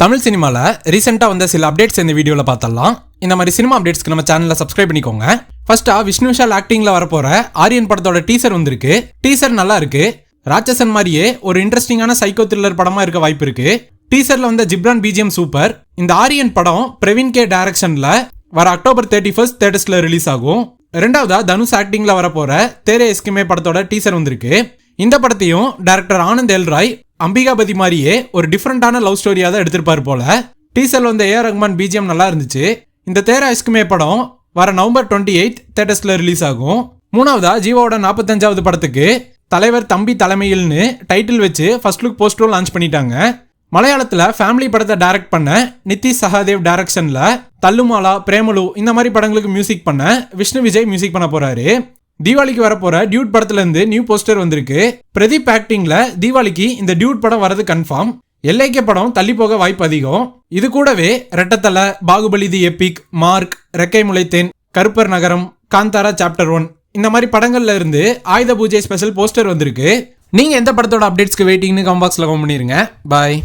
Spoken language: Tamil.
தமிழ் சினிமாவில் ரீசெண்டாக வந்த சில அப்டேட்ஸ் இந்த வீடியோவில் பார்த்தலாம். இந்த மாதிரி சினிமா அப்டேட்ஸ்க்கு நம்ம சேனலில் சப்ஸ்கிரைப் பண்ணிக்கோங்க. ஃபர்ஸ்டா விஷ்ணு விஷால் ஆக்டிங்கில் வரப்போகிற ஆரியன் படத்தோட டீசர் வந்திருக்கு. டீசர் நல்லா இருக்கு. ராட்சசன் மாதிரியே ஒரு இன்ட்ரெஸ்டிங்கான சைக்கோ த்ரில்லர் படமாக இருக்க வாய்ப்பு இருக்கு. டீசரில் வந்த ஜிப்ரான் பிஜிஎம் சூப்பர். இந்த ஆரியன் படம் பிரவீன் கே டைரக்ஷனில் வர அக்டோபர் 31 தியேட்டர்ஸில் ரிலீஸ் ஆகும். ரெண்டாவதா தனுஷ் ஆக்டிங்கில் வரப்போகிற தேரே எஸ்கிமே படத்தோட டீசர் வந்திருக்கு. இந்த படத்தையும் டைரக்டர் ஆனந்த் எல் ராய் அம்பிகாபதி மாதிரியே ஒரு டிஃப்ரெண்டான லவ் ஸ்டோரியாக தான் எடுத்திருப்பாரு போல. டீசர்ல வந்த ஏஆர் ரஹ்மான் பிஜிஎம் நல்லா இருந்துச்சு. இந்த தேரே எஸ்கிமே படம் வர நவம்பர் 28 தியேட்டர்ஸ்ல ரிலீஸ் ஆகும். மூணாவதா ஜீவாவோட 45வது படத்துக்கு தலைவர் தம்பி தலைமையில்னு டைட்டில் வச்சு ஃபர்ஸ்ட் லுக் போஸ்டரும் லான்ச் பண்ணிட்டாங்க. மலையாளத்துல ஃபேமிலி படத்தை டைரக்ட் பண்ண நிதிஷ் சஹாதேவ் டைரக்ஷன்ல தல்லுமாலா, பிரேமலு இந்த மாதிரி படங்களுக்கு மியூசிக் பண்ண விஷ்ணு விஜய் மியூசிக் பண்ண போறாரு. தீபாவளிக்கு வரப்போற டியூட் படத்துல இருந்து நியூ போஸ்டர் வந்திருக்கு. பிரதீப் ஆக்டிங்ல தீபாவளிக்கு இந்த டியூட் படம் வரது கன்ஃபார்ம். எல்ஐகே படம் தள்ளி போக வாய்ப்பு அதிகம். இது கூடவே ரெட்டத்தலை, பாகுபலி தி எபிக், மார்க், ரெக்கை முளைத்தேன், கருப்பர் நகரம், காந்தாரா சாப்டர் 1 இந்த மாதிரி படங்கள்ல இருந்து ஆயுத பூஜை ஸ்பெஷல் போஸ்டர் வந்திருக்கு. நீங்க எந்த படத்தோட அப்டேட்ஸ்க்கு வெயிட்டிங்னு கமெண்ட் பாக்ஸ்ல கமெண்ட் பண்ணிருங்க. பாய்.